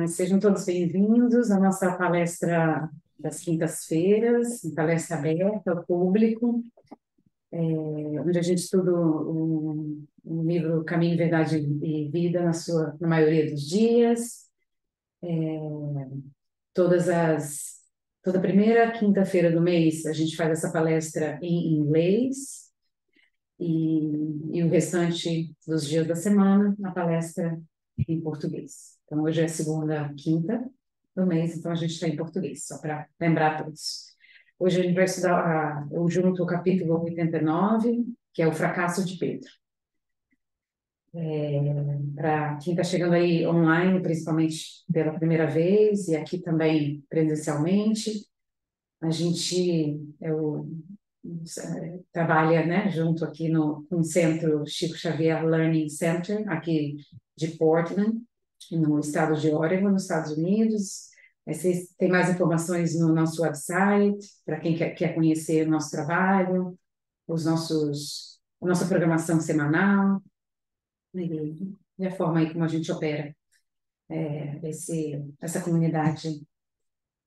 Sejam todos bem-vindos à nossa palestra das quintas-feiras, uma palestra aberta ao público, onde a gente estuda o livro Caminho, Verdade e Vida na maioria dos dias. Todas as, toda primeira quinta-feira do mês a gente faz essa palestra em inglês e o restante dos dias da semana a palestra em português. Então, hoje é segunda, quinta do mês, então a gente está em português, só para lembrar a todos. Hoje a gente vai estudar junto o capítulo 89, que é o fracasso de Pedro. Para quem está chegando aí online, principalmente pela primeira vez, e aqui também presencialmente, a gente trabalha, né, junto aqui com o Centro Chico Xavier Learning Center, aqui de Portland, no estado de Oregon, nos Estados Unidos. Vocês têm mais informações no nosso website, para quem quer conhecer o nosso trabalho, a nossa programação semanal, e a forma aí como a gente opera essa comunidade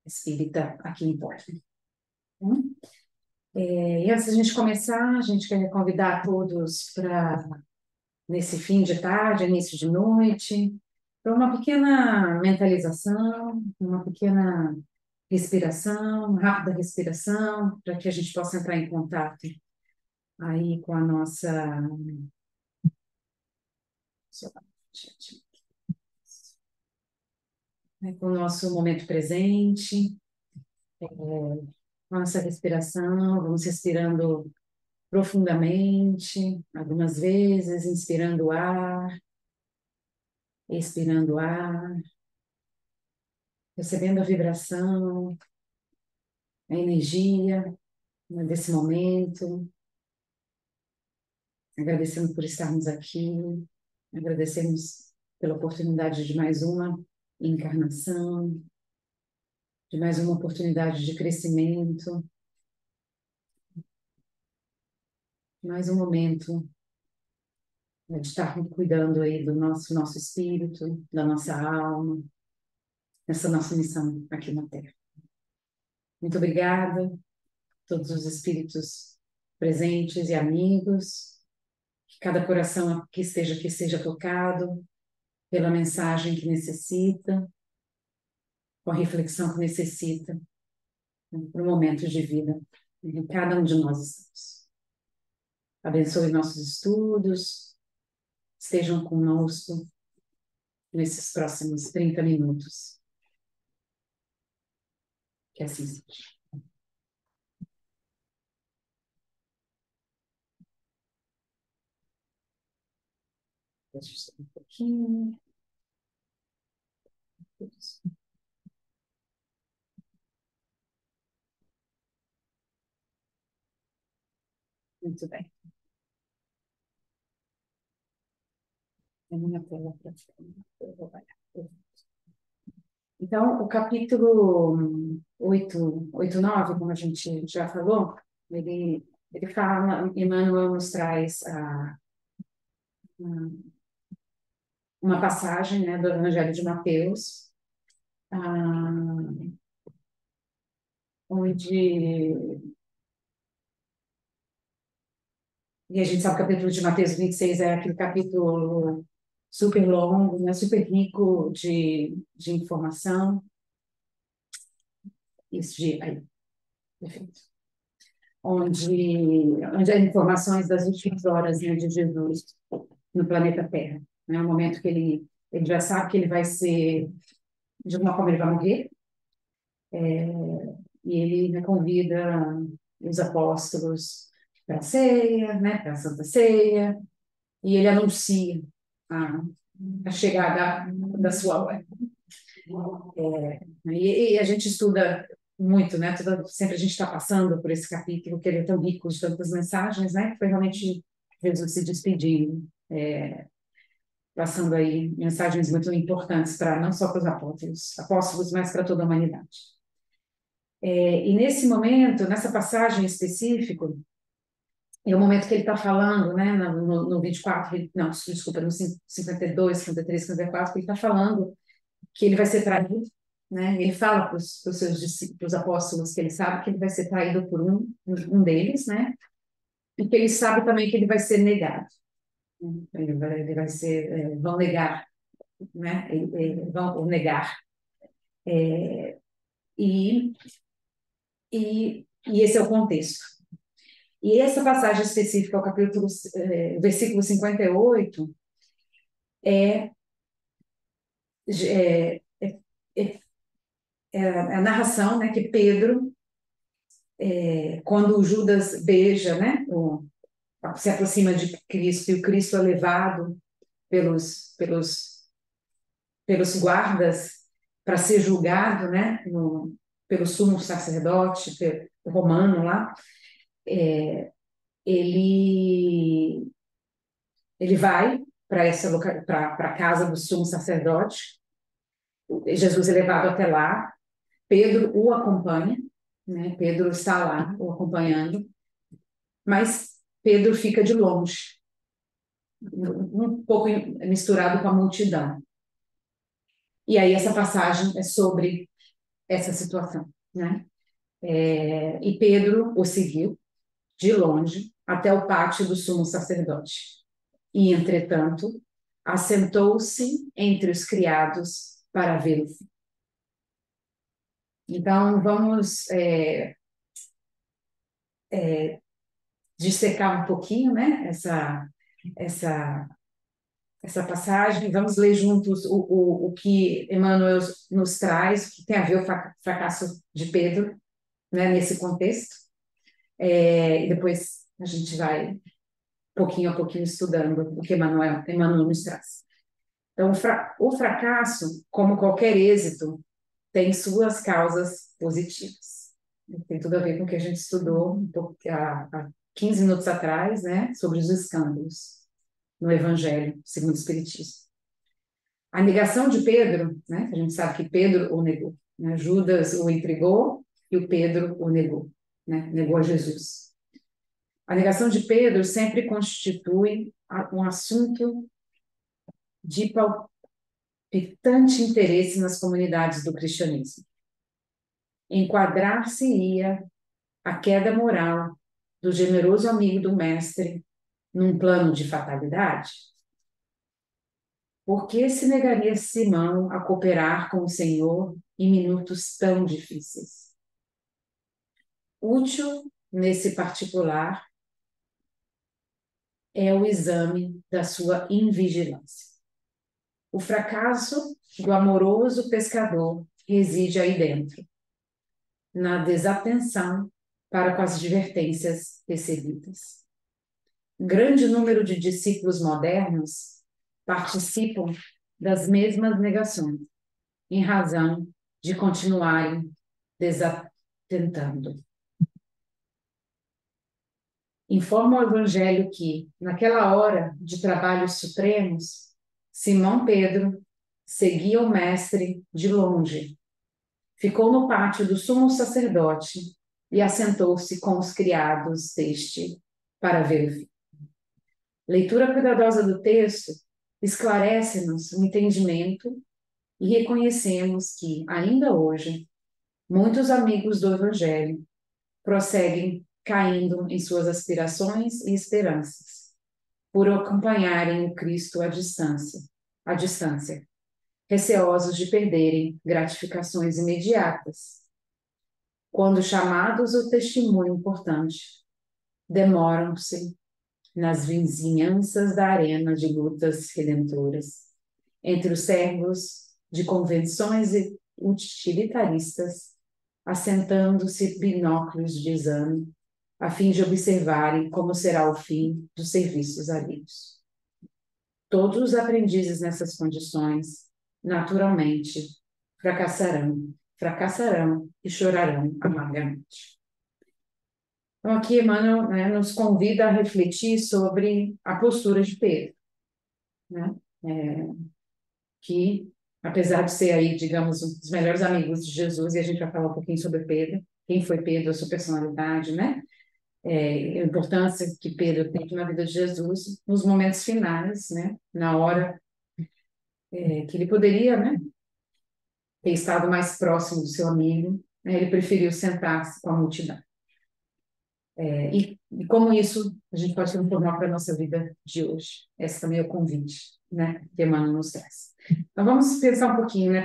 espírita aqui em Portland. E antes da gente começar, a gente quer convidar todos para, nesse fim de tarde, início de noite, para uma pequena mentalização, uma pequena respiração, uma rápida respiração, para que a gente possa entrar em contato aí com a nossa, com o nosso momento presente, com a nossa respiração, vamos respirando profundamente, algumas vezes, inspirando o ar, expirando o ar, recebendo a vibração, a energia, né, desse momento, agradecendo por estarmos aqui, agradecemos pela oportunidade de mais uma encarnação, de mais uma oportunidade de crescimento, mais um momento, né, de estar cuidando aí do nosso espírito, da nossa alma, nessa nossa missão aqui na Terra. Muito obrigada a todos os espíritos presentes e amigos, que cada coração que seja tocado pela mensagem que necessita, com a reflexão que necessita, né, para o momento de vida em que cada um de nós estamos. Abençoe nossos estudos, estejam conosco nesses próximos 30 minutos. Que assim seja. Deixa eu só um pouquinho. Muito bem. A minha tela para eu vou olhar. Então, o capítulo 9, como a gente já falou, ele fala, Emmanuel nos traz uma passagem, né, do Evangelho de Mateus, onde... E a gente sabe que o capítulo de Mateus 26 é aquele capítulo super longo, né, super rico de informação. Isso, aí, perfeito. Onde há informações das últimas horas, né, de Jesus no planeta Terra. Né, o momento que ele já sabe que ele vai ser, de alguma forma ele vai morrer, e ele, né, convida os apóstolos para a ceia, né, para a Santa Ceia, e ele anuncia a, a chegada da sua hora. E a gente estuda muito, né? Sempre a gente está passando por esse capítulo, que ele é tão rico de tantas mensagens, né? Que foi realmente Jesus se despedindo, passando aí mensagens muito importantes para não só para os apóstolos, mas para toda a humanidade. E nesse momento, nessa passagem específica, é o momento que ele está falando, né? No 24, não, desculpa, no 52, 53, 54, ele está falando que ele vai ser traído, né? Ele fala para os seus discípulos, apóstolos, que ele sabe que ele vai ser traído por um deles, né? E que ele sabe também que ele vai ser negado. Ele vai ser, vão negar, né? Vão o negar. E, e esse é o contexto. E essa passagem específica, o capítulo, versículo 58, é, é, é, é a narração, né, que Pedro, quando o Judas beija, né, se aproxima de Cristo e o Cristo é levado pelos guardas para ser julgado, né, pelo sumo sacerdote pelo romano lá, ele ele vai para a casa do sumo sacerdote. Jesus é levado até lá. Pedro o acompanha, né? Pedro está lá o acompanhando, mas Pedro fica de longe, um pouco misturado com a multidão. E aí essa passagem é sobre essa situação, né? E Pedro o seguiu de longe até o pátio do sumo sacerdote. E, entretanto, assentou-se entre os criados para vê-lo. Então, vamos dissecar um pouquinho, né, essa, essa passagem. Vamos ler juntos o que Emmanuel nos traz, que tem a ver o fracasso de Pedro, né, nesse contexto. E depois a gente vai, pouquinho a pouquinho, estudando o que Emmanuel nos traz. Então, o fracasso, como qualquer êxito, tem suas causas positivas. Tem tudo a ver com o que a gente estudou há 15 minutos atrás, né, sobre os escândalos no Evangelho segundo o Espiritismo. A negação de Pedro, né, a gente sabe que Pedro o negou, né, Judas o entregou e o Pedro o negou, né, negou a Jesus. A negação de Pedro sempre constitui um assunto de palpitante interesse nas comunidades do cristianismo. Enquadrar-se-ia a queda moral do generoso amigo do mestre num plano de fatalidade? Por que se negaria Simão a cooperar com o Senhor em minutos tão difíceis? Útil nesse particular é o exame da sua invigilância. O fracasso do amoroso pescador reside aí dentro, na desatenção para com as advertências recebidas. Grande número de discípulos modernos participam das mesmas negações, em razão de continuarem desatentando. Informa o Evangelho que, naquela hora de trabalhos supremos, Simão Pedro seguia o Mestre de longe. Ficou no pátio do sumo sacerdote e assentou-se com os criados deste para ver o fim. Leitura cuidadosa do texto esclarece-nos o entendimento e reconhecemos que, ainda hoje, muitos amigos do Evangelho prosseguem caindo em suas aspirações e esperanças, por acompanharem o Cristo à distância, receosos de perderem gratificações imediatas. Quando chamados ao testemunho importante, demoram-se nas vizinhanças da arena de lutas redentoras, entre os servos de convenções utilitaristas, assentando-se binóculos de exame, a fim de observarem como será o fim dos serviços alheios. Todos os aprendizes nessas condições, naturalmente, fracassarão e chorarão amargamente. Então, aqui Emmanuel, né, nos convida a refletir sobre a postura de Pedro, né? Que, apesar de ser aí, digamos, um dos melhores amigos de Jesus, e a gente vai falar um pouquinho sobre Pedro, quem foi Pedro, a sua personalidade, né? A importância que Pedro teve na vida de Jesus nos momentos finais, né? Na hora que ele poderia, né? ter estado mais próximo do seu amigo, né, ele preferiu sentar-se com a multidão. E como isso a gente pode transformar para a nossa vida de hoje? Esse também é o convite, né, que Emmanuel nos traz. Então vamos pensar um pouquinho, né,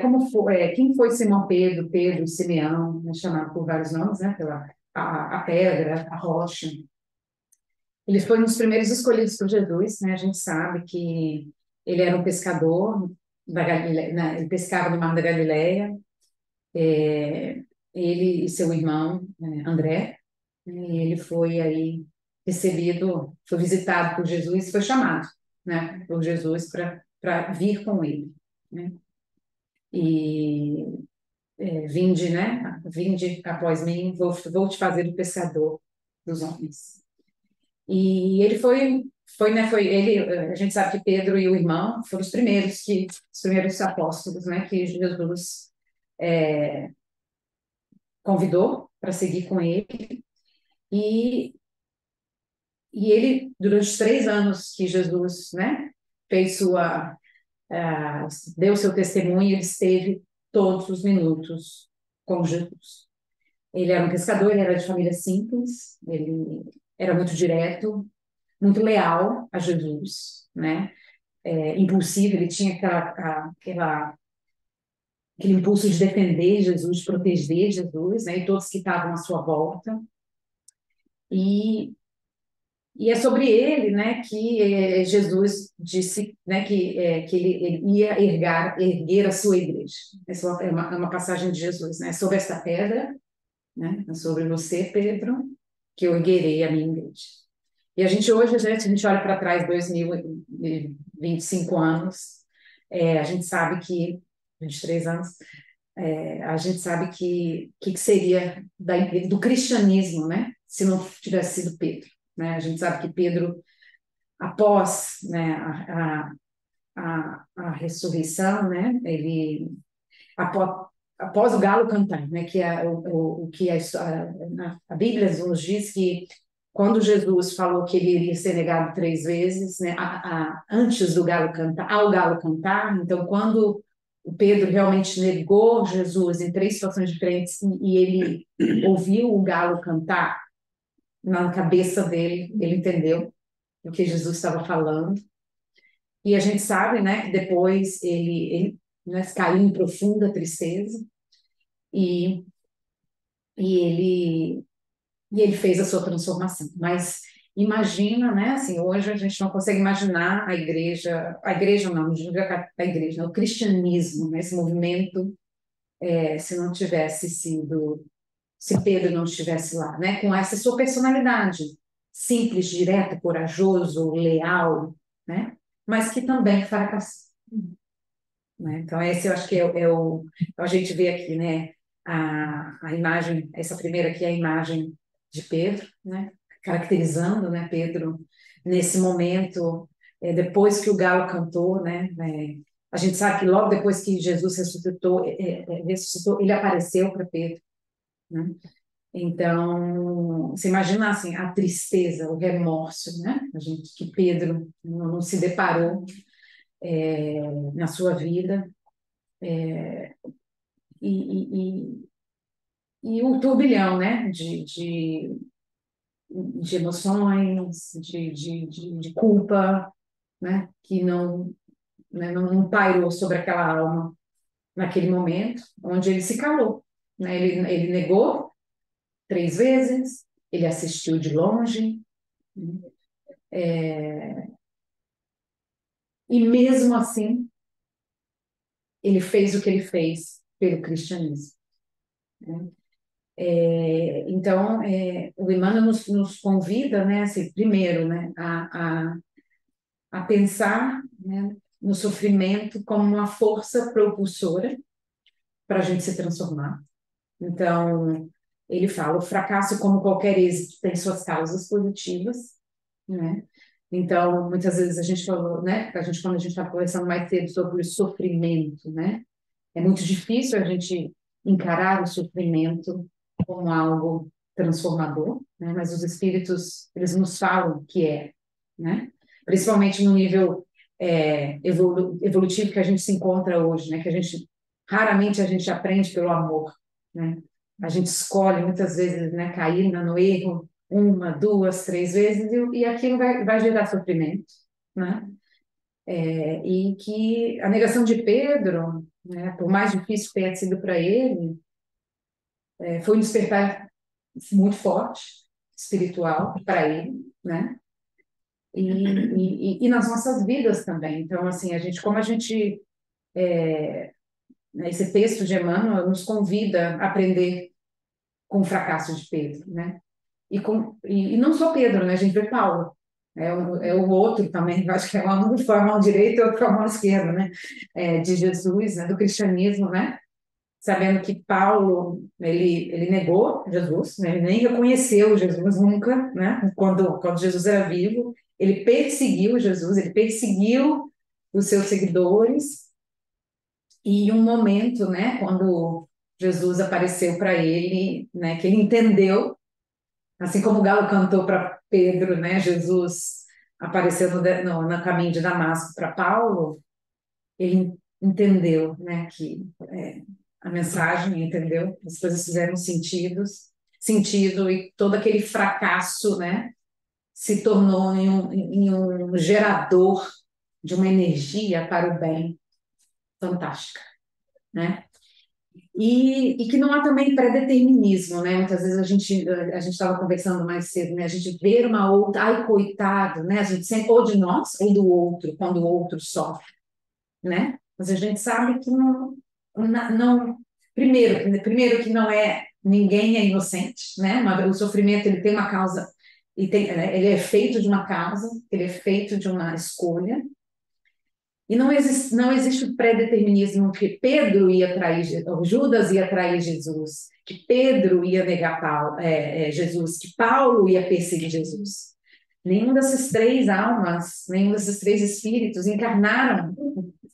quem foi Simão Pedro, Pedro, Simeão, né, chamado por vários nomes, né, pela a pedra, a rocha. Ele foi um dos primeiros escolhidos por Jesus, né? A gente sabe que ele era um pescador da Galileia, né? Ele pescava no Mar da Galileia, é, ele e seu irmão, André, né? E ele foi aí recebido, foi visitado por Jesus, foi chamado, né, por Jesus para vir com ele, né? E vinde, né? Vinde após mim, vou te fazer o pescador dos homens. E ele a gente sabe que Pedro e o irmão foram os primeiros apóstolos, né, que Jesus convidou para seguir com ele. E, e ele, durante os 3 anos que Jesus, né, fez deu seu testemunho, ele esteve todos os minutos com Jesus. Ele era um pescador, ele era de família simples, ele era muito direto, muito leal a Jesus, né? Impulsivo, ele tinha aquele impulso de defender Jesus, de proteger Jesus, né? E todos que estavam à sua volta. E, e é sobre ele, né, que Jesus disse, né, que ele ia erguer a sua igreja. Essa é uma passagem de Jesus, né? Sobre esta pedra, né? Sobre você, Pedro, que eu erguerei a minha igreja. E a gente hoje, a gente olha para trás, 2025 anos, a gente sabe que, 23 anos, a gente sabe que seria do cristianismo, né, se não tivesse sido Pedro, né? A gente sabe que Pedro, após, né, a ressurreição, né, ele, após o galo cantar, né, que é o que a Bíblia nos diz que quando Jesus falou que ele iria ser negado 3 vezes, né, antes do galo cantar, ao galo cantar, então quando o Pedro realmente negou Jesus em 3 situações diferentes e ele ouviu o galo cantar na cabeça dele, ele entendeu o que Jesus estava falando. E a gente sabe, né, que depois né, caiu em profunda tristeza e, e ele e ele fez a sua transformação. Mas imagina, né? Assim, hoje a gente não consegue imaginar a igreja não digo a igreja, não, o cristianismo, né? Esse movimento, se não tivesse sido, se Pedro não estivesse lá, né? Com essa sua personalidade, simples, direto, corajoso, leal, né? Mas que também fracassou, né? Então esse eu acho que a gente vê aqui, né? A imagem, essa primeira aqui é a imagem de Pedro, né? Caracterizando, né, Pedro nesse momento, depois que o galo cantou, né? A gente sabe que logo depois que Jesus ressuscitou, ele apareceu para Pedro, né? Então, você imagina assim, a tristeza, o remorso, né? A gente que Pedro não se deparou na sua vida e, e o turbilhão, né? De emoções, de culpa, né? Que não pairou sobre aquela alma naquele momento, onde ele se calou, né? Ele negou 3 vezes, ele assistiu de longe, né? E mesmo assim, ele fez o que ele fez pelo cristianismo, né? Então, o Emmanuel nos convida, né, assim, primeiro, né, a pensar, né, no sofrimento como uma força propulsora para a gente se transformar. Então, ele fala, o fracasso, como qualquer êxito, tem suas causas positivas, né? Então, muitas vezes a gente falou, né? Quando a gente estava conversando mais cedo sobre o sofrimento, né? É muito difícil a gente encarar o sofrimento como algo transformador, né? Mas os espíritos, eles nos falam que né? Principalmente no nível evolutivo que a gente se encontra hoje, né? Que a gente raramente a gente aprende pelo amor, né? A gente escolhe muitas vezes, né, cair no erro uma, duas, três vezes e aquilo vai gerar sofrimento, né? E que a negação de Pedro, né, por mais difícil que tenha sido para ele, foi um despertar muito forte, espiritual para ele, né? E nas nossas vidas também. Então, assim, como a gente, né, esse texto de Emmanuel nos convida a aprender com o fracasso de Pedro, né? E não só Pedro, né? A gente vê Paulo, o outro também, eu acho que é um foi a mão direita e outro foi a mão esquerda, né? De Jesus, né? Do cristianismo, né? Sabendo que Paulo, ele negou Jesus, né? Ele nem reconheceu Jesus nunca, né? Quando Jesus era vivo, ele perseguiu Jesus, ele perseguiu os seus seguidores, e em um momento, né? Quando Jesus apareceu para ele, né? Que ele entendeu, assim como o Galo cantou para Pedro, né? Jesus apareceu no caminho de Damasco para Paulo, ele entendeu, né? Que a mensagem, entendeu? As coisas fizeram sentido e todo aquele fracasso, né? Se tornou em um gerador de uma energia para o bem fantástica, né? E que não há também pré-determinismo, né? Muitas vezes a gente estava conversando mais cedo, né? A gente vê uma outra, ai, coitado, né? A gente sempre, ou de nós ou do outro, quando o outro sofre, né? Mas a gente sabe que não primeiro que não é ninguém é inocente, né? O sofrimento ele tem uma causa e ele é feito de uma causa, ele é feito de uma escolha. E não existe o pré-determinismo que Pedro ia trair, ou Judas ia trair Jesus, que Pedro ia negar Jesus, que Paulo ia perseguir Jesus. Nenhum dessas três almas, nenhum desses três espíritos encarnaram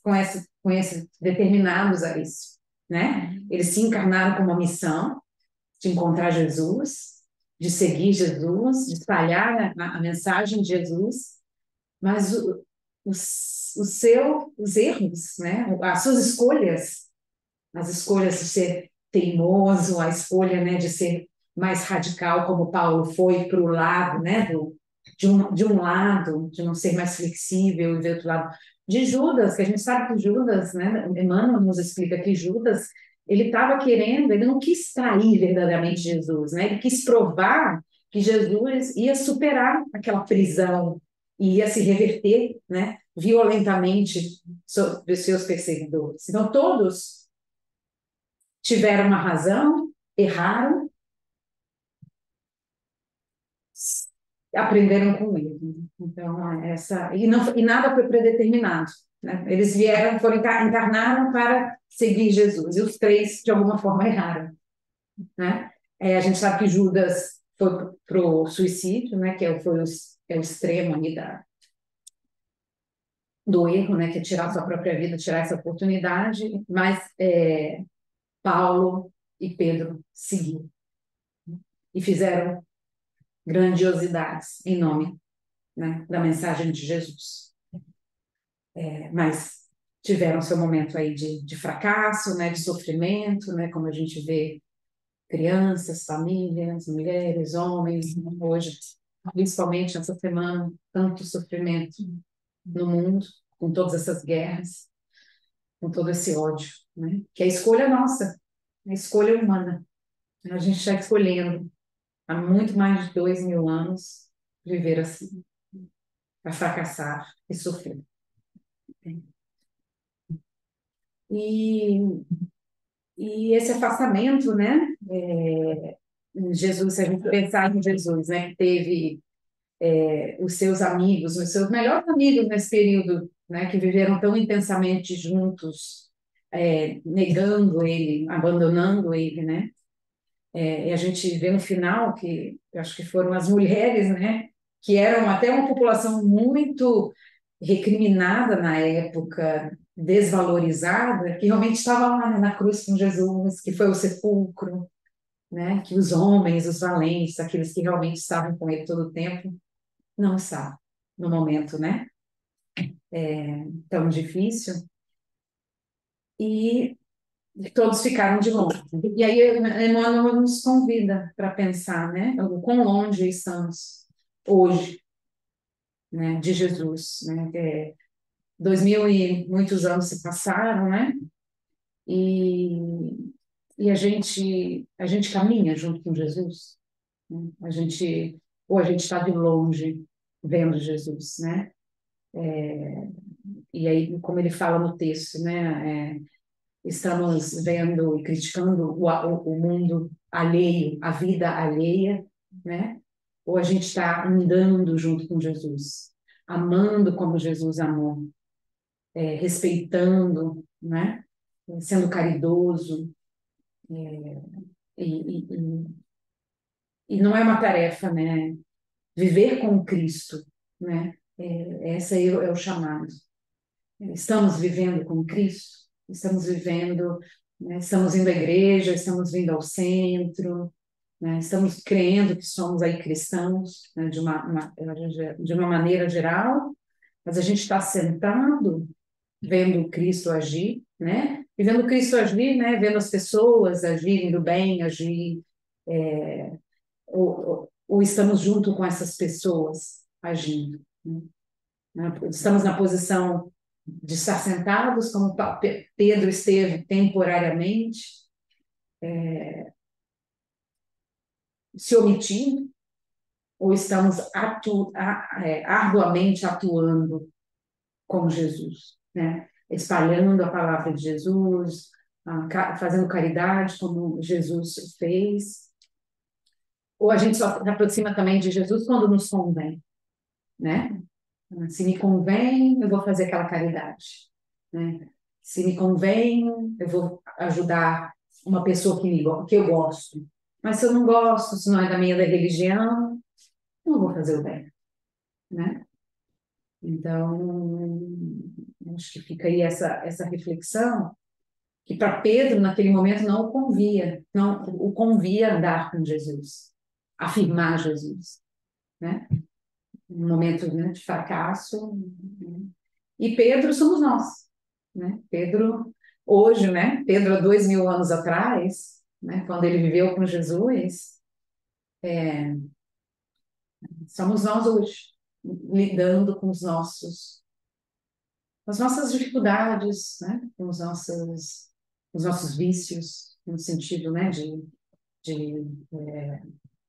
com esse determinados a isso, né? Eles se encarnaram com uma missão de encontrar Jesus, de seguir Jesus, de espalhar a mensagem de Jesus, mas os erros, né? As suas escolhas, as escolhas de ser teimoso, a escolha, né, de ser mais radical, como Paulo foi para o lado, né, de um lado, de não ser mais flexível, e do outro lado, de Judas, que a gente sabe que Judas, né, Emmanuel nos explica que Judas, ele estava querendo, ele não quis trair verdadeiramente Jesus, né, ele quis provar que Jesus ia superar aquela prisão e ia se reverter, né, violentamente sobre os seus perseguidores. Então, todos tiveram uma razão, erraram, aprenderam com ele. Então, e nada foi predeterminado, né? Eles encarnaram para seguir Jesus, e os três, de alguma forma, erraram, né? A gente sabe que Judas foi para o suicídio, né? É o extremo ali do erro, né? Que é tirar sua própria vida, tirar essa oportunidade, mas Paulo e Pedro seguiram e fizeram grandiosidades em nome, né, da mensagem de Jesus. Mas tiveram seu momento aí de fracasso, né, de sofrimento, né, como a gente vê crianças, famílias, mulheres, homens, né, hoje, principalmente essa semana, tanto sofrimento no mundo, com todas essas guerras, com todo esse ódio, né, que é a escolha nossa, a escolha humana. A gente está escolhendo há muito mais de 2.000 anos viver assim, para fracassar e sofrer. E, e esse afastamento, né? Jesus, se a gente pensar em Jesus, né? Que teve os seus amigos, os seus melhores amigos nesse período, né? Que viveram tão intensamente juntos, negando ele, abandonando ele, né? E a gente vê no final que eu acho que foram as mulheres, né? Que eram até uma população muito recriminada na época, desvalorizada, que realmente estava lá na cruz com Jesus, que foi o sepulcro, né? Que os homens, os valentes, aqueles que realmente estavam com ele todo o tempo, não estavam no momento, né? Tão difícil. E todos ficaram de longe. E aí Emmanuel nos convida para pensar, né, o quão longe estamos hoje, né, de Jesus, né, 2000 e muitos anos se passaram, né, e, e a gente caminha junto com Jesus, né? Ou a gente está de longe vendo Jesus, né? E aí, como ele fala no texto, né? Estamos vendo e criticando o mundo alheio, a vida alheia, né? Ou a gente está andando junto com Jesus, amando como Jesus amou, respeitando, né? Sendo caridoso, e, e, e não é uma tarefa, né? Viver com Cristo, né? Esse é o chamado. Estamos vivendo com Cristo, estamos vivendo, né? Estamos indo à igreja, estamos vindo ao centro, né? Estamos crendo que somos aí cristãos, né? De uma maneira geral, mas a gente está sentado vendo Cristo agir, né? E vendo Cristo agir, né? Vendo as pessoas agirem do bem, agir, ou estamos junto com essas pessoas agindo, né? Estamos na posição de estar sentados, como Pedro esteve temporariamente, se omitindo, ou estamos arduamente atuando como Jesus, né? Espalhando a palavra de Jesus, fazendo caridade como Jesus fez, ou a gente só se aproxima também de Jesus quando nos convém, né? Se me convém, eu vou fazer aquela caridade, né? Se me convém, eu vou ajudar uma pessoa que eu gosto. Mas se eu não gosto, se não é da minha religião, eu não vou fazer o bem, né? Então, acho que fica aí essa reflexão, que para Pedro, naquele momento, não o convia a andar com Jesus, afirmar Jesus, né? Um momento, né, de fracasso, né? E Pedro somos nós, né? Pedro, hoje, né? Pedro, há 2000 anos atrás, né? Quando ele viveu com Jesus, somos nós hoje, lidando com as nossas dificuldades, né? Com os nossos vícios, no sentido, né? De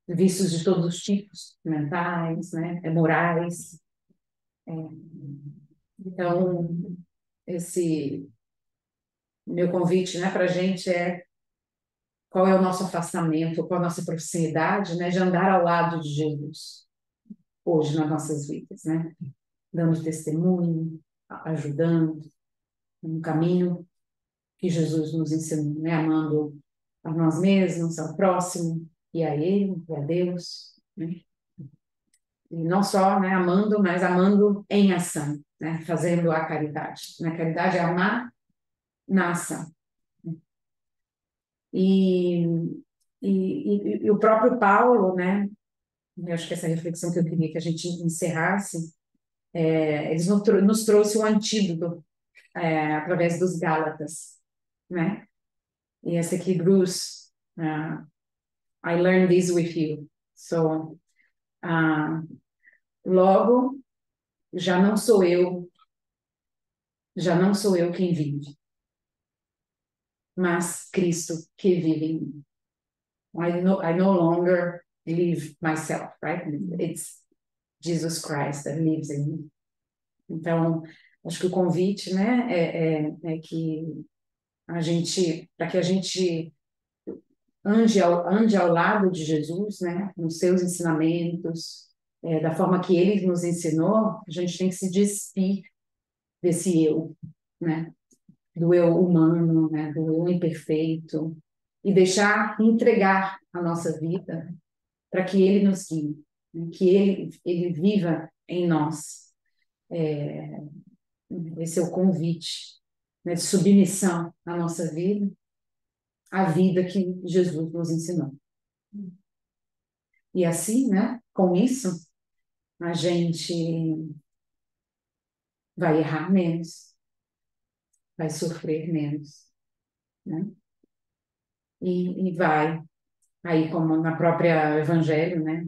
vícios de todos os tipos, mentais, né? Morais. Então, esse meu convite, né, para a gente qual é o nosso afastamento, qual é a nossa proximidade, né, de andar ao lado de Jesus hoje nas nossas vidas, né, dando testemunho, ajudando no caminho que Jesus nos ensinou, né, amando a nós mesmos, ao próximo e a Ele, e a Deus, né, e não só, né, amando, mas amando em ação, né, fazendo a caridade. A caridade é amar na ação. E, e o próprio Paulo, né? Eu acho que essa reflexão que eu queria que a gente encerrasse, eles nos trouxe um antídoto através dos Gálatas, né? E essa aqui, Bruce, I learned this with you. So, uh, logo, já não sou eu, já não sou eu quem vive, mas Cristo que vive em mim. I no longer live myself, right? It's Jesus Christ that lives in me. Então, acho que o convite, né, é que para que a gente ande ao lado de Jesus, né, nos seus ensinamentos, da forma que ele nos ensinou, a gente tem que se despir desse eu, né, do eu humano, né, do eu imperfeito, e deixar entregar a nossa vida para que ele nos guie, né, que ele viva em nós. Esse é o convite, né, de submissão à nossa vida, à vida que Jesus nos ensinou. E assim, né, com isso, a gente vai errar menos, vai sofrer menos, né? E vai, aí como na própria Evangelho, né?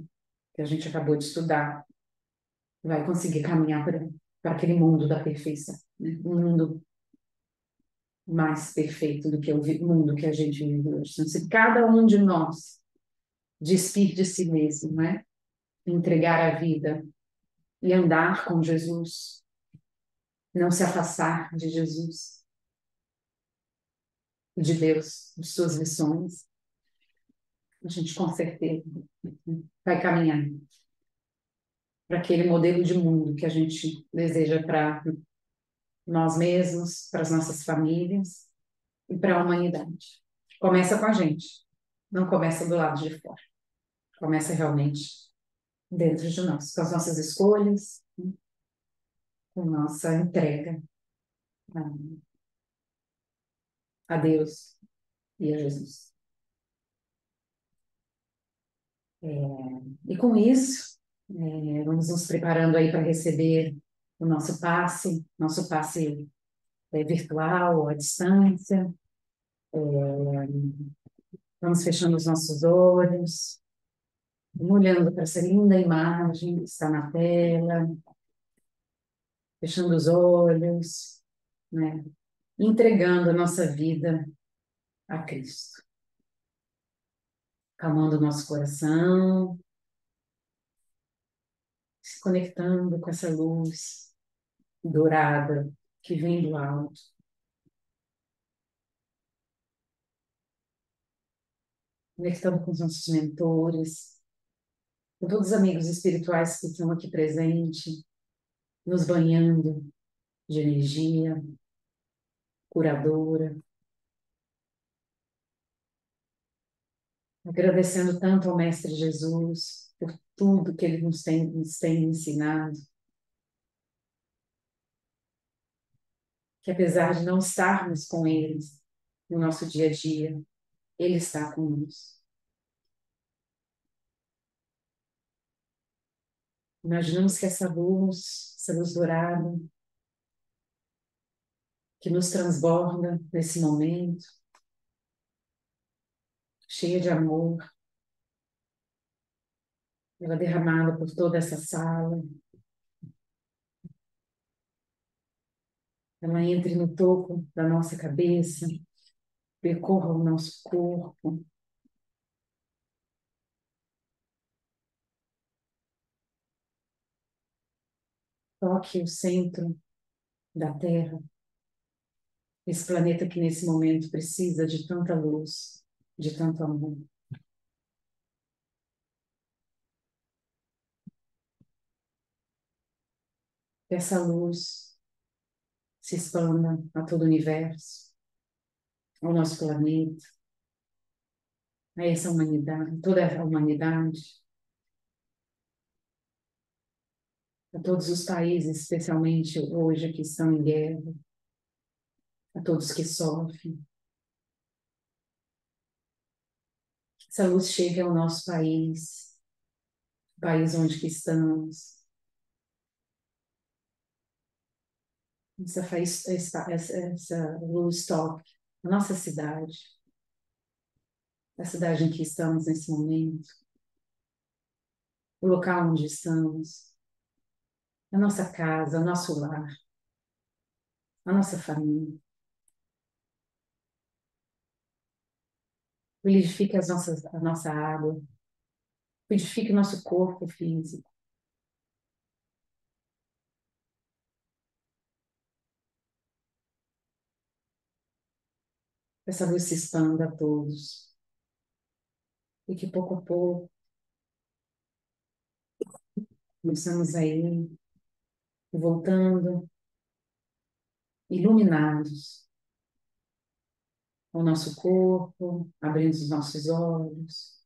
Que a gente acabou de estudar, vai conseguir caminhar para aquele mundo da perfeição, né? Um mundo mais perfeito do que o mundo que a gente vive hoje. Então, se cada um de nós despir de si mesmo, né? Entregar a vida e andar com Jesus, não se afastar de Jesus, de Deus, de suas lições, a gente com certeza vai caminhar para aquele modelo de mundo que a gente deseja para nós mesmos, para as nossas famílias e para a humanidade. Começa com a gente, não começa do lado de fora, começa realmente dentro de nós, com as nossas escolhas, com nossa entrega a Deus e a Jesus. E com isso, vamos nos preparando aí para receber o nosso passe virtual, à distância. Vamos fechando os nossos olhos, olhando para essa linda imagem que está na tela, fechando os olhos, né? Entregando a nossa vida a Cristo, calmando o nosso coração, se conectando com essa luz dourada que vem do alto, conectando com os nossos mentores, com todos os amigos espirituais que estão aqui presentes, nos banhando de energia curadora, agradecendo tanto ao Mestre Jesus por tudo que ele nos tem ensinado, que apesar de não estarmos com eles no nosso dia a dia, ele está conosco. Imaginamos que essa luz dourada, que nos transborda nesse momento, cheia de amor, ela é derramada por toda essa sala, ela entre no topo da nossa cabeça, percorra o nosso corpo, toque o centro da Terra, esse planeta que nesse momento precisa de tanta luz, de tanto amor. Que essa luz se expanda a todo o universo, ao nosso planeta, a essa humanidade, toda a humanidade, a todos os países, especialmente hoje que estão em guerra, a todos que sofrem. Que essa luz chegue ao nosso país, o país onde que estamos. Essa luz toque a nossa cidade, a cidade em que estamos nesse momento, o local onde estamos, a nossa casa, o nosso lar, a nossa família. Purifique a nossa água, purifique o nosso corpo físico. Que essa luz se expanda a todos. E que pouco a pouco começamos aí, voltando, iluminados ao nosso corpo, abrindo os nossos olhos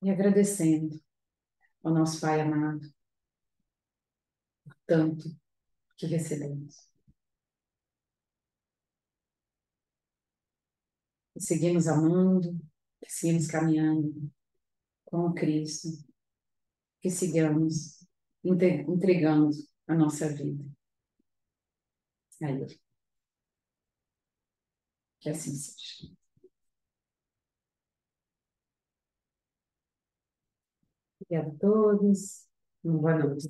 e agradecendo ao nosso Pai amado por tanto que recebemos. E seguimos amando, que seguimos caminhando com o Cristo, que sigamos entregando a nossa vida a Ele. Que assim seja. Obrigada a todos. Uma boa noite.